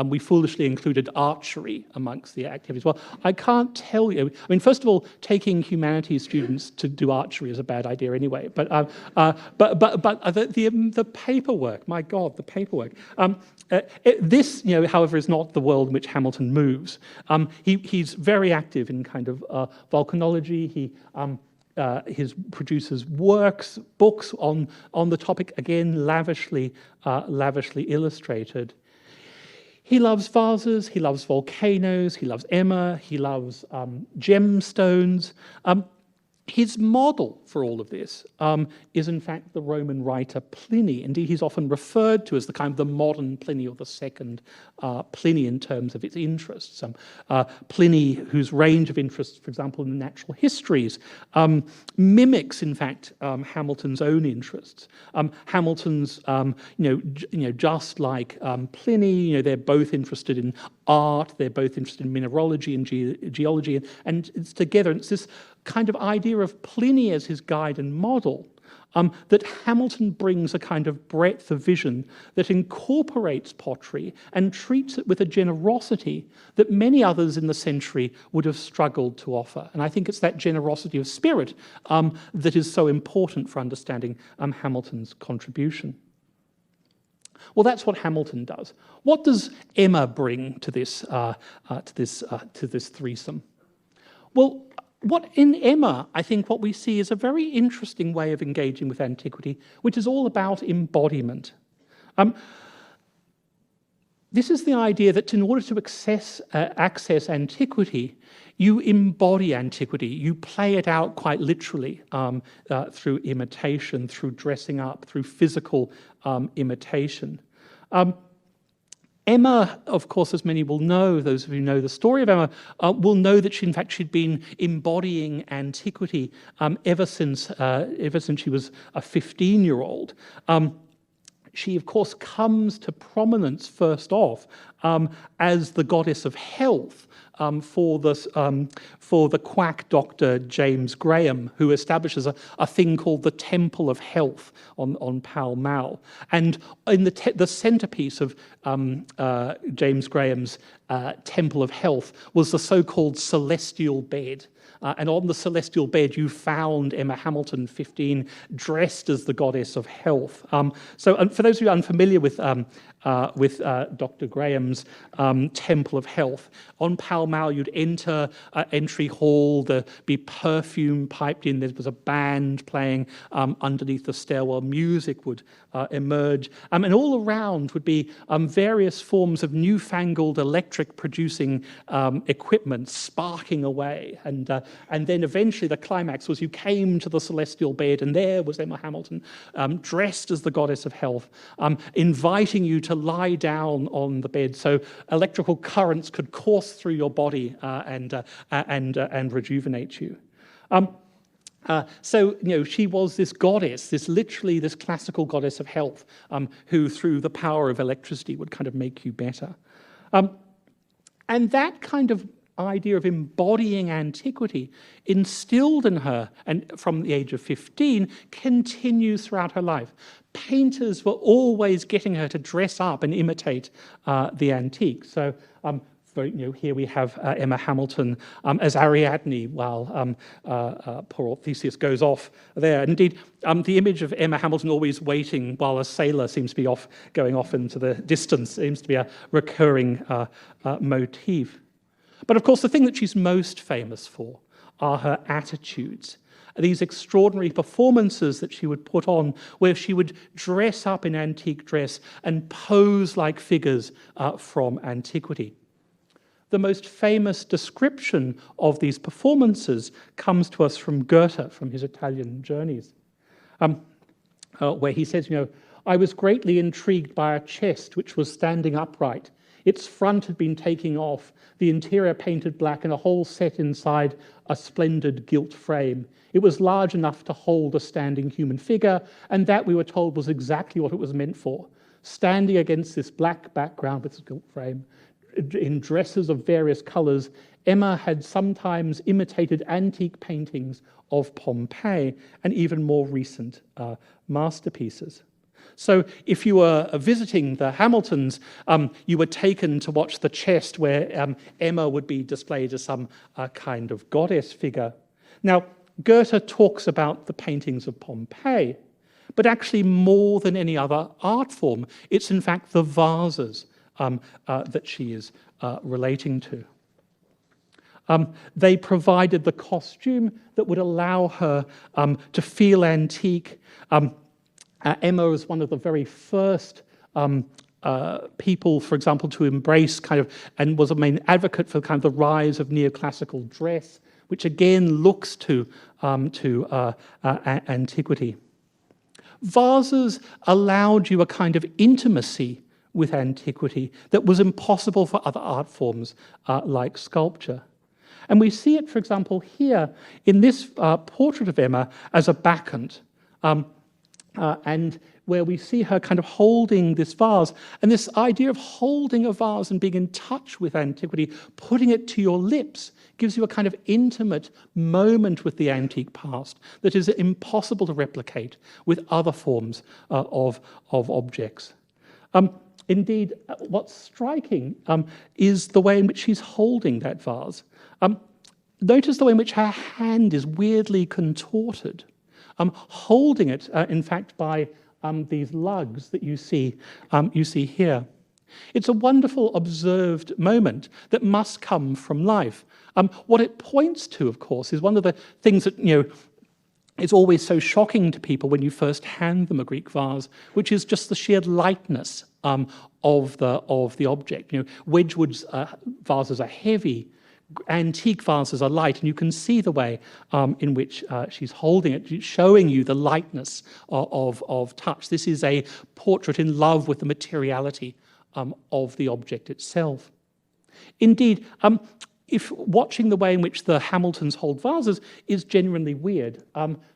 we foolishly included archery amongst the activities. Well, I can't tell you. First of all, taking humanities students to do archery is a bad idea anyway. But the paperwork, my God, the paperwork. This, however, is not the world in which Hamilton moves. He's very active in kind of volcanology. He produces books on the topic, again, lavishly illustrated. He loves vases, he loves volcanoes, he loves Emma, he loves gemstones. His model for all of this is, in fact, the Roman writer Pliny. Indeed, he's often referred to as the kind of the modern Pliny or the second Pliny in terms of its interests. Pliny, whose range of interests, for example, in the natural histories, mimics, in fact, Hamilton's own interests. Hamilton's, just like Pliny, they're both interested in art, they're both interested in mineralogy and geology, and it's together. And it's this kind of idea of Pliny as his guide and model, that Hamilton brings a kind of breadth of vision that incorporates pottery and treats it with a generosity that many others in the century would have struggled to offer. And I think it's that generosity of spirit that is so important for understanding Hamilton's contribution. Well, that's what Hamilton does. What does Emma bring to this threesome? Well, in Emma, I think what we see is a very interesting way of engaging with antiquity, which is all about embodiment. This is the idea that in order to access antiquity, you embody antiquity. You play it out quite literally through imitation, through dressing up, through physical imitation. Emma, of course, as many will know, those of you who know the story of Emma, will know that she'd been embodying antiquity ever since she was a 15-year-old. She, of course, comes to prominence first off as the goddess of health for the quack doctor James Graham, who establishes a thing called the Temple of Health on Pall Mall. And in the centerpiece of James Graham's Temple of Health was the so-called celestial bed. And on the celestial bed, you found Emma Hamilton, 15, dressed as the goddess of health. So for those of you unfamiliar with Dr. Graham's Temple of Health, on Pall Mall, you'd enter entry hall, there'd be perfume piped in, there was a band playing underneath the stairwell, music would emerge, and all around would be various forms of newfangled electric producing equipment sparking away, and then eventually the climax was you came to the celestial bed and there was Emma Hamilton dressed as the goddess of health, inviting you to lie down on the bed so electrical currents could course through your body and rejuvenate you. So, she was this goddess, this classical goddess of health, who through the power of electricity would kind of make you better. And that kind of idea of embodying antiquity instilled in her, and from the age of 15, continues throughout her life. Painters were always getting her to dress up and imitate the antique. So, here we have Emma Hamilton as Ariadne while poor Theseus goes off there. And indeed, the image of Emma Hamilton always waiting while a sailor seems to be going off into the distance seems to be a recurring motif. But of course, the thing that she's most famous for are her attitudes. These extraordinary performances that she would put on where she would dress up in antique dress and pose like figures from antiquity. The most famous description of these performances comes to us from Goethe, from his Italian journeys, where he says, I was greatly intrigued by a chest which was standing upright. Its front had been taken off, the interior painted black, and a hole set inside a splendid gilt frame. It was large enough to hold a standing human figure, and that, we were told, was exactly what it was meant for. Standing against this black background with this gilt frame, in dresses of various colours, Emma had sometimes imitated antique paintings of Pompeii and even more recent masterpieces. So if you were visiting the Hamiltons, you were taken to watch the chest where Emma would be displayed as some kind of goddess figure. Now, Goethe talks about the paintings of Pompeii, but actually more than any other art form, it's in fact the vases that she is relating to. They provided the costume that would allow her to feel antique. Emma was one of the very first people, for example, to embrace and was a main advocate for the rise of neoclassical dress, which again looks to antiquity. Vases allowed you a kind of intimacy with antiquity that was impossible for other art forms like sculpture. And we see it, for example, here in this portrait of Emma as a bacchant, and where we see her kind of holding this vase. And this idea of holding a vase and being in touch with antiquity, putting it to your lips, gives you a kind of intimate moment with the antique past that is impossible to replicate with other forms of objects. Indeed, what's striking is the way in which she's holding that vase. Notice the way in which her hand is weirdly contorted, holding it, in fact, by these lugs that you see here. It's a wonderful observed moment that must come from life. What it points to, of course, is one of the things that, it's always so shocking to people when you first hand them a Greek vase, which is just the sheer lightness of the object. Wedgwood's vases are heavy, antique vases are light, and you can see the way in which she's holding it, showing you the lightness of touch. This is a portrait in love with the materiality of the object itself. Indeed, if watching the way in which the Hamiltons hold vases is genuinely weird.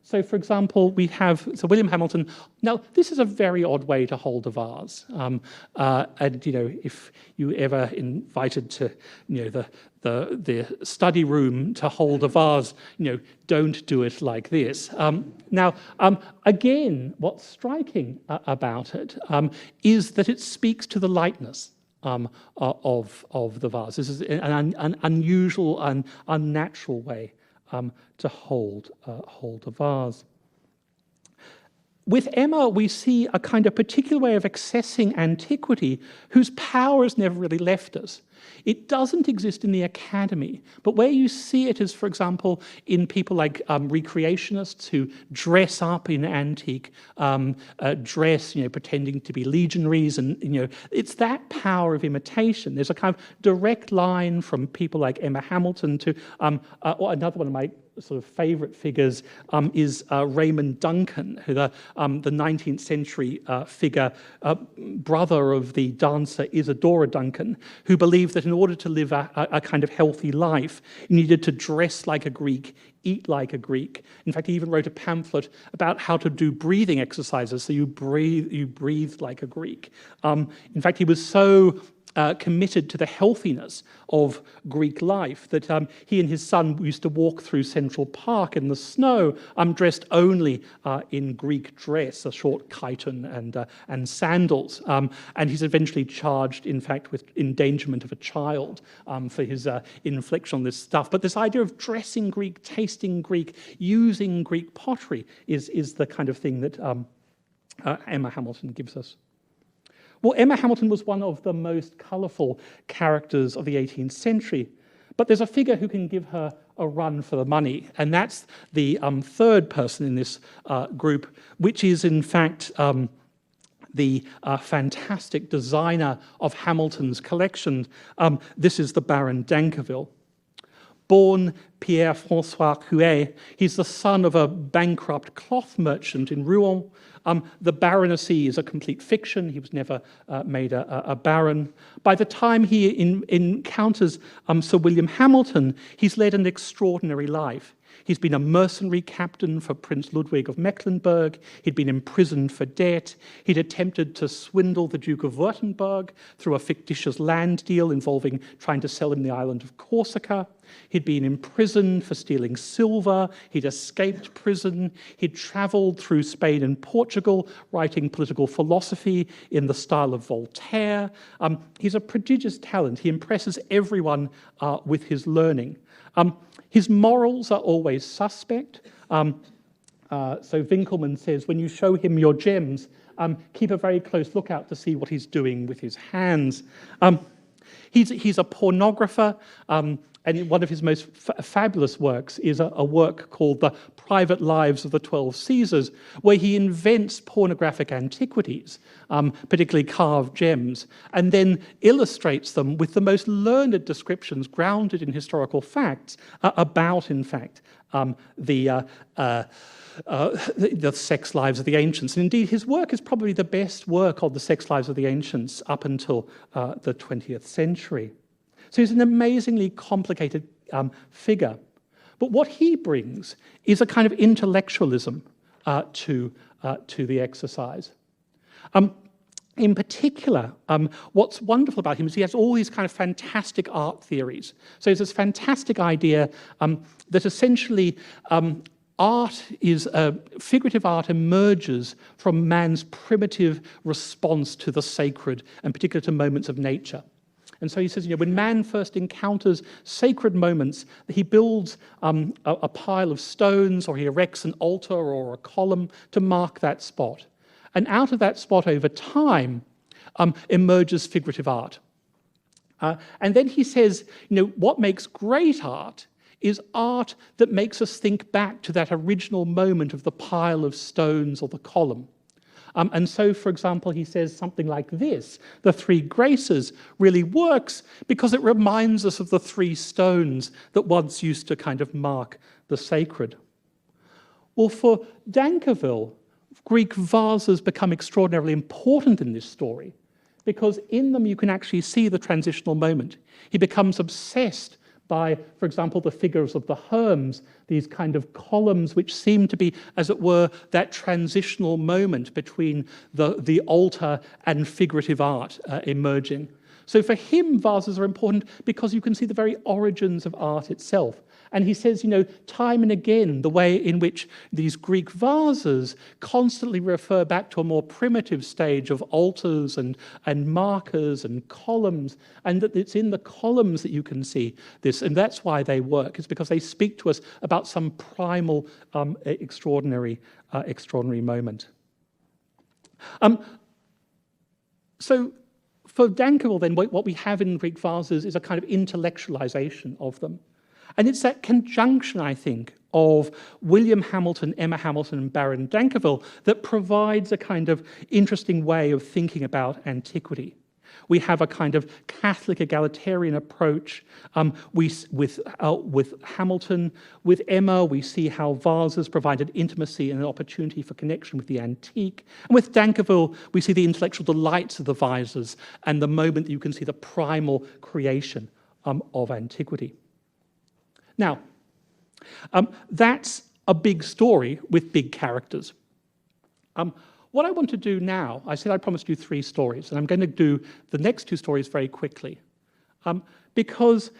So, for example, we have Sir William Hamilton. Now, this is a very odd way to hold a vase, and if you ever invited to, the study room to hold a vase, don't do it like this. Now, again, what's striking about it is that it speaks to the lightness of the vase. This is an unusual and unnatural way to hold a vase. With Emma, we see a kind of particular way of accessing antiquity whose power has never really left us. It doesn't exist in the academy, but where you see it is, for example, in people like recreationists who dress up in antique dress, pretending to be legionaries, and it's that power of imitation. There's a kind of direct line from people like Emma Hamilton to another one of my sort of favourite figures is Raymond Duncan, who the 19th century figure, brother of the dancer Isadora Duncan, who believed that in order to live a kind of healthy life, you needed to dress like a Greek, eat like a Greek. In fact, he even wrote a pamphlet about how to do breathing exercises, so you breathe like a Greek. In fact, he was so committed to the healthiness of Greek life that he and his son used to walk through Central Park in the snow, dressed only in Greek dress, a short chiton and sandals. And he's eventually charged, in fact, with endangerment of a child for his infliction on this stuff. But this idea of dressing Greek, tasting Greek, using Greek pottery is the kind of thing that Emma Hamilton gives us. Well, Emma Hamilton was one of the most colourful characters of the 18th century, but there's a figure who can give her a run for the money, and that's the third person in this group, which is in fact the fantastic designer of Hamilton's collection. This is the Baron d'Anqueville. Born Pierre-François Huet, he's the son of a bankrupt cloth merchant in Rouen. The baronetcy is a complete fiction. He was never made a baron. By the time he encounters Sir William Hamilton, he's led an extraordinary life. He's been a mercenary captain for Prince Ludwig of Mecklenburg. He'd been imprisoned for debt. He'd attempted to swindle the Duke of Württemberg through a fictitious land deal involving trying to sell him the island of Corsica. He'd been imprisoned for stealing silver. He'd escaped prison. He'd travelled through Spain and Portugal, writing political philosophy in the style of Voltaire. He's a prodigious talent. He impresses everyone with his learning. His morals are always suspect. So Winckelmann says, when you show him your gems, keep a very close lookout to see what he's doing with his hands. He's a pornographer, and one of his most fabulous works is a work called The Private Lives of the 12 Caesars, where he invents pornographic antiquities, particularly carved gems, and then illustrates them with the most learned descriptions grounded in historical facts about, in fact, the sex lives of the ancients. And indeed, his work is probably the best work of the sex lives of the ancients up until the 20th century. So he's an amazingly complicated figure. But what he brings is a kind of intellectualism to the exercise. In particular, what's wonderful about him is he has all these kind of fantastic art theories. So there's this fantastic idea that essentially figurative art emerges from man's primitive response to the sacred, and particularly to moments of nature. And so he says, when man first encounters sacred moments, he builds a pile of stones, or he erects an altar or a column to mark that spot. And out of that spot over time emerges figurative art. And then he says, what makes great art is art that makes us think back to that original moment of the pile of stones or the column. And so, for example, he says something like this: the three graces really works because it reminds us of the three stones that once used to kind of mark the sacred. Well, for d'Anqueville, Greek vases become extraordinarily important in this story because in them you can actually see the transitional moment. He becomes obsessed by, for example, the figures of the Herms, these kind of columns which seem to be, as it were, that transitional moment between the altar and figurative art emerging. So for him, vases are important because you can see the very origins of art itself. And he says, time and again, the way in which these Greek vases constantly refer back to a more primitive stage of altars and markers and columns, and that it's in the columns that you can see this, and that's why they work. It's because they speak to us about some primal, extraordinary moment. So for Dankerville, then, what we have in Greek vases is a kind of intellectualization of them. And it's that conjunction, I think, of William Hamilton, Emma Hamilton, and Baron Dankerville that provides a kind of interesting way of thinking about antiquity. We have a kind of Catholic egalitarian approach. With Hamilton, with Emma, we see how vases provided intimacy and an opportunity for connection with the antique. And with Dankerville, we see the intellectual delights of the vases and the moment that you can see the primal creation of antiquity. Now, that's a big story with big characters. What I want to do now, I said I promised you 3 stories, and I'm going to do the next 2 stories very quickly. Because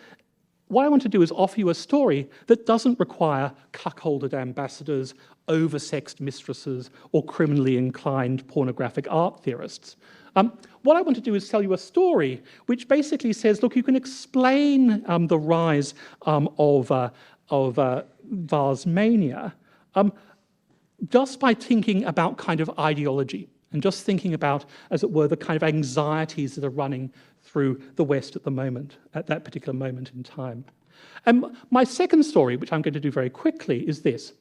what I want to do is offer you a story that doesn't require cuckolded ambassadors, oversexed mistresses, or criminally inclined pornographic art theorists. What I want to do is tell you a story which basically says, look, you can explain the rise of vase-mania just by thinking about kind of ideology and just thinking about, as it were, the kind of anxieties that are running through the West at the moment, at that particular moment in time. And my second story, which I'm going to do very quickly, is this.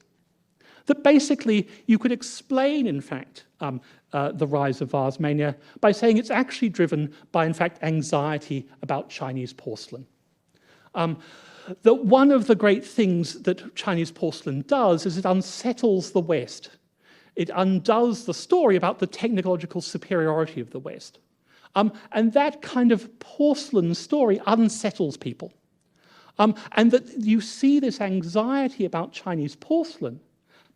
That basically you could explain, in fact, the rise of vase-mania by saying it's actually driven by, in fact, anxiety about Chinese porcelain. That one of the great things that Chinese porcelain does is it unsettles the West. It undoes the story about the technological superiority of the West. And that kind of porcelain story unsettles people. And that you see this anxiety about Chinese porcelain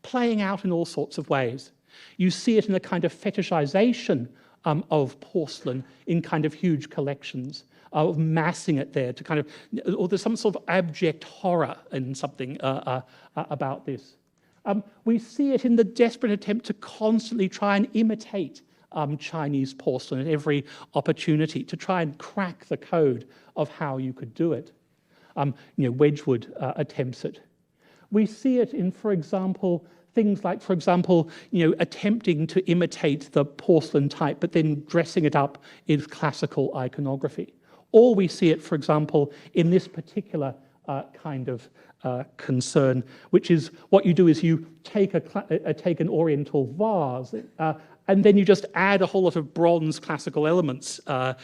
playing out in all sorts of ways. You see it in a kind of fetishization of porcelain in kind of huge collections, of massing it there to kind of, or there's some sort of abject horror in something about this. We see it in the desperate attempt to constantly try and imitate Chinese porcelain at every opportunity, to try and crack the code of how you could do it. Wedgwood attempts it. We see it in, for example, things like, for example, attempting to imitate the porcelain type, but then dressing it up in classical iconography. Or we see it, for example, in this particular kind of concern, which is what you do is you take an Oriental vase, and then you just add a whole lot of bronze classical elements to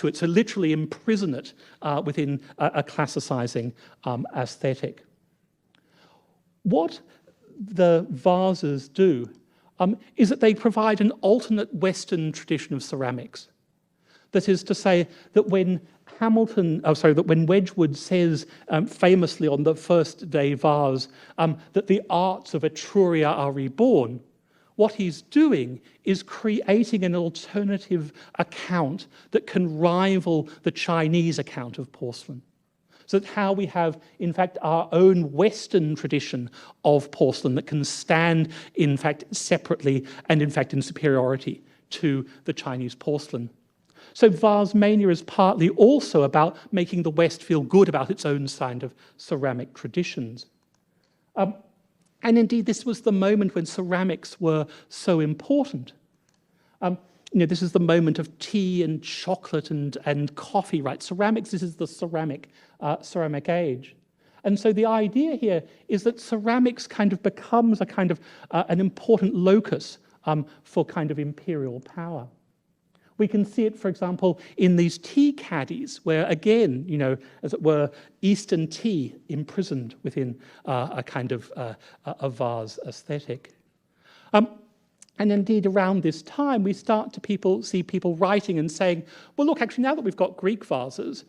it, to literally imprison it within a classicizing aesthetic. What the vases do is that they provide an alternate Western tradition of ceramics. That is to say that when when Wedgwood says famously on the first day vase that the arts of Etruria are reborn, what he's doing is creating an alternative account that can rival the Chinese account of porcelain. So that how we have, in fact, our own Western tradition of porcelain that can stand, in fact, separately and, in fact, in superiority to the Chinese porcelain. So vase-mania is partly also about making the West feel good about its own kind of ceramic traditions. And indeed, this was the moment when ceramics were so important. This is the moment of tea and chocolate and coffee, right? Ceramics, this is the ceramic age. And so the idea here is that ceramics kind of becomes a kind of an important locus for kind of imperial power. We can see it, for example, in these tea caddies, where again, as it were, Eastern tea imprisoned within a kind of a vase aesthetic. And indeed, around this time, we start to see people writing and saying, well, look, actually, now that we've got Greek vases,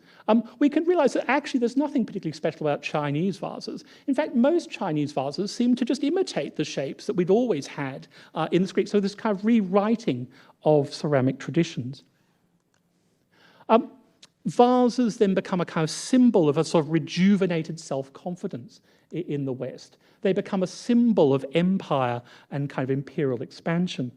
we can realize that actually there's nothing particularly special about Chinese vases. In fact, most Chinese vases seem to just imitate the shapes that we'd always had in the Greek. So this kind of rewriting of ceramic traditions. Vases then become a kind of symbol of a sort of rejuvenated self-confidence in the West. They become a symbol of empire and kind of imperial expansion.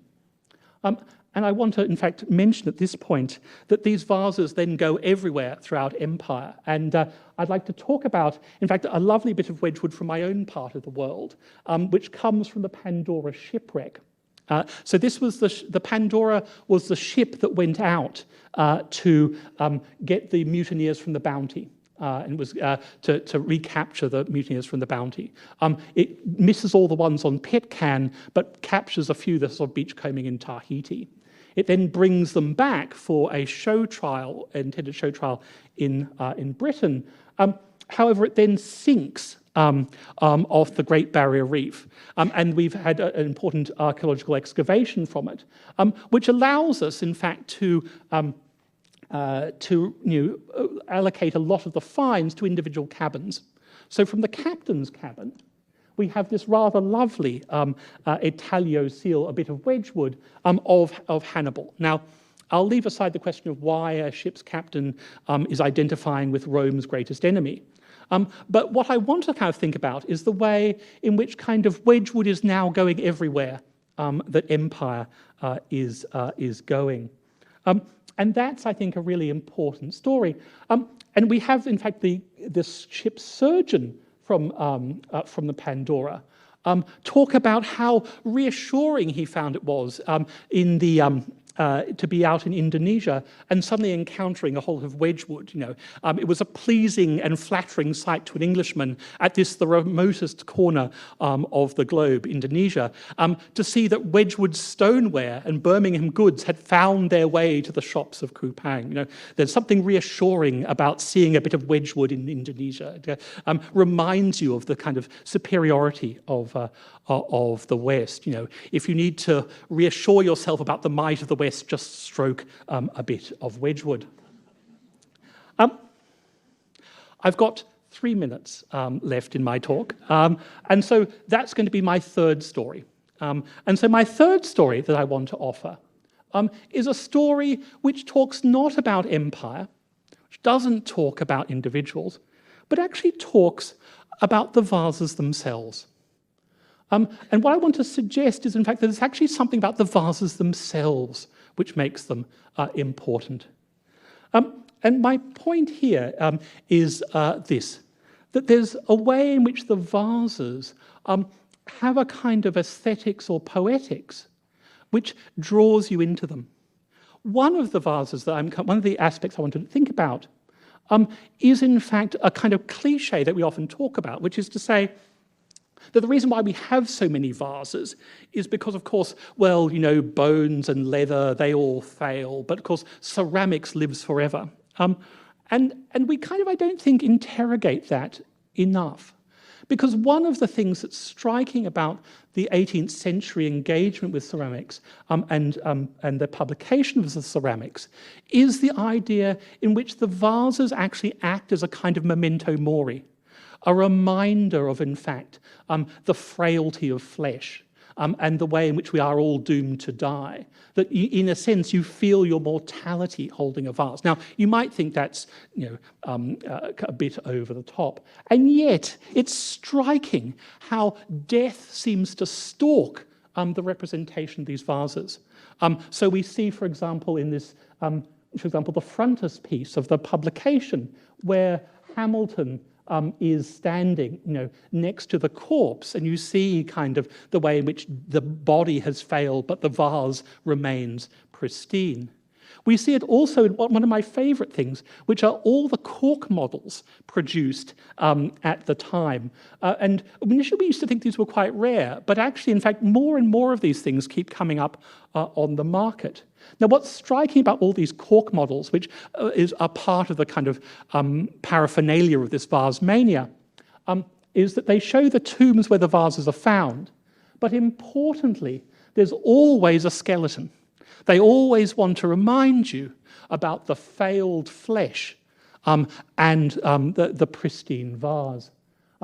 And I want to, in fact, mention at this point that these vases then go everywhere throughout empire. And I'd like to talk about, in fact, a lovely bit of Wedgwood from my own part of the world, which comes from the Pandora shipwreck. So this was the Pandora was the ship that went out to get the mutineers from the Bounty. And was to recapture the mutineers from the Bounty. It misses all the ones on Pitcairn, but captures a few that are sort of beachcombing in Tahiti. It then brings them back for a show trial, intended show trial in Britain. However, it then sinks off the Great Barrier Reef, and we've had an important archaeological excavation from it, which allows us, in fact, to allocate a lot of the finds to individual cabins. So from the captain's cabin, we have this rather lovely intaglio seal, a bit of Wedgwood of Hannibal. Now, I'll leave aside the question of why a ship's captain is identifying with Rome's greatest enemy. But what I want to kind of think about is the way in which kind of Wedgwood is now going everywhere that empire is going. And that's, I think, a really important story. And we have, in fact, this ship's surgeon from the Pandora talk about how reassuring he found it was to be out in Indonesia and suddenly encountering a whole lot of Wedgwood. It was a pleasing and flattering sight to an Englishman at the remotest corner of the globe, Indonesia, to see that Wedgwood stoneware and Birmingham goods had found their way to the shops of Kupang. There's something reassuring about seeing a bit of Wedgwood in Indonesia. It reminds you of the kind of superiority of the West. If you need to reassure yourself about the might of the West, just stroke a bit of Wedgwood. I've got 3 minutes left in my talk, and so that's going to be my third story. And so my third story that I want to offer is a story which talks not about empire, which doesn't talk about individuals, but actually talks about the vases themselves. And what I want to suggest is, in fact, that there's actually something about the vases themselves which makes them important. And my point here is this, that there's a way in which the vases have a kind of aesthetics or poetics which draws you into them. One of the vases one of the aspects I want to think about is, in fact, a kind of cliche that we often talk about, which is to say, that the reason why we have so many vases is because, of course, well, bones and leather, they all fail, but of course, ceramics lives forever. And we kind of, I don't think, interrogate that enough. Because one of the things that's striking about the 18th century engagement with ceramics and the publication of the ceramics is the idea in which the vases actually act as a kind of memento mori, a reminder of, in fact, the frailty of flesh and the way in which we are all doomed to die. That, in a sense, you feel your mortality holding a vase. Now, you might think that's a bit over the top, and yet it's striking how death seems to stalk the representation of these vases. So we see, for example, in this, the frontispiece of the publication, where Hamilton is standing, next to the corpse, and you see kind of the way in which the body has failed, but the vase remains pristine. We see it also in one of my favourite things, which are all the cork models produced at the time. And initially we used to think these were quite rare, but actually, in fact, more and more of these things keep coming up on the market. Now, what's striking about all these cork models, which is a part of the kind of paraphernalia of this vase-mania, is that they show the tombs where the vases are found. But importantly, there's always a skeleton. They always want to remind you about the failed flesh and the pristine vase.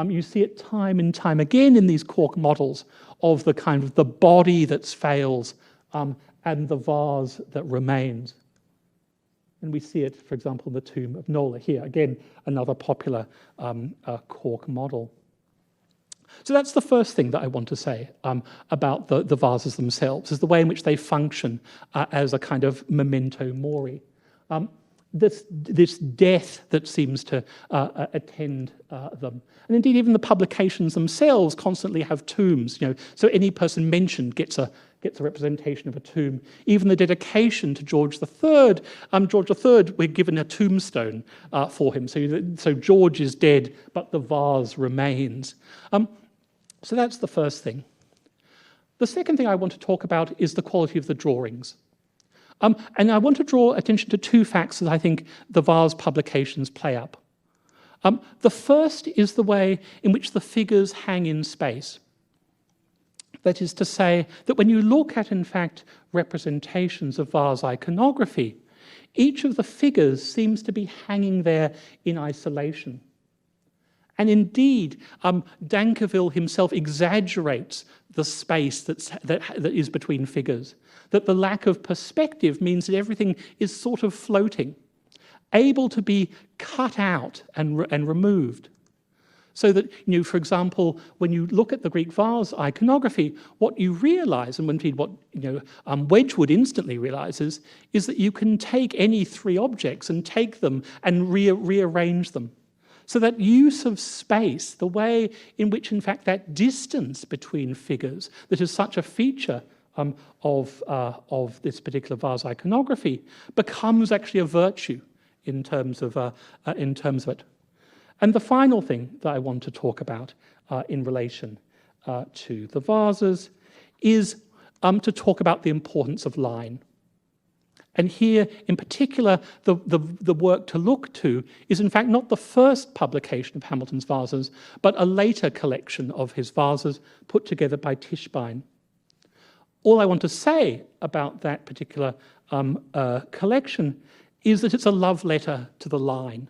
You see it time and time again in these cork models of the kind of the body that fails and the vase that remains. And we see it, for example, in the tomb of Nola here. Again, another popular cork model. So that's the first thing that I want to say about the vases themselves, is the way in which they function as a kind of memento mori. This death that seems to attend them. And indeed, even the publications themselves constantly have tombs. So any person mentioned gets a representation of a tomb. Even the dedication to George III, we're given a tombstone for him. So George is dead, but the vase remains. So that's the first thing. The second thing I want to talk about is the quality of the drawings. And I want to draw attention to two facts that I think the vase publications play up. The first is the way in which the figures hang in space. That is to say that when you look at, in fact, representations of vase iconography, each of the figures seems to be hanging there in isolation. And indeed, D'Anqueville himself exaggerates the space that is between figures, that the lack of perspective means that everything is sort of floating, able to be cut out and removed. So that, for example, when you look at the Greek vase iconography, what you realize, and indeed what Wedgwood instantly realizes, is that you can take any three objects and take them and rearrange them. So that use of space, the way in which, in fact, that distance between figures that is such a feature of this particular vase iconography becomes actually a virtue in terms of it. And the final thing that I want to talk about in relation to the vases is to talk about the importance of line. And here, in particular, the work to look to is, in fact, not the first publication of Hamilton's vases, but a later collection of his vases put together by Tischbein. All I want to say about that particular collection is that it's a love letter to the line.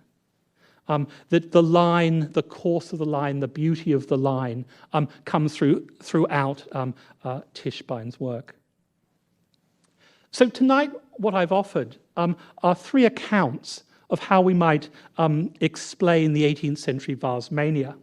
That the line, the course of the line, the beauty of the line comes throughout Tischbein's work. So tonight, what I've offered are three accounts of how we might explain the 18th century vase-mania.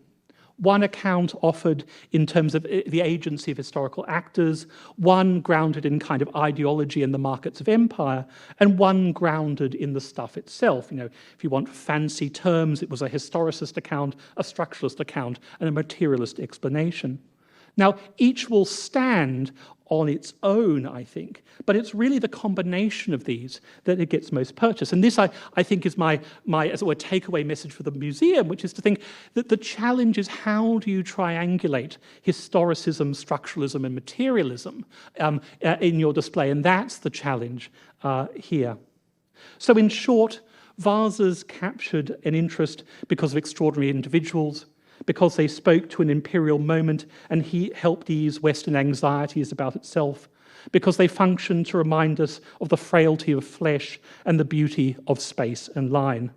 One account offered in terms of the agency of historical actors, one grounded in kind of ideology and the markets of empire, and one grounded in the stuff itself. If you want fancy terms, it was a historicist account, a structuralist account, and a materialist explanation. Now, each will stand on its own, I think, but it's really the combination of these that it gets most purchase. And this, I think, is my as it were, takeaway message for the museum, which is to think that the challenge is how do you triangulate historicism, structuralism, and materialism in your display, and that's the challenge here. So in short, vases captured an interest because of extraordinary individuals, because they spoke to an imperial moment and he helped ease Western anxieties about itself, because they functioned to remind us of the frailty of flesh and the beauty of space and line.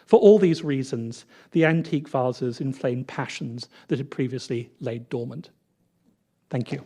For all these reasons, the antique vases inflamed passions that had previously laid dormant. Thank you.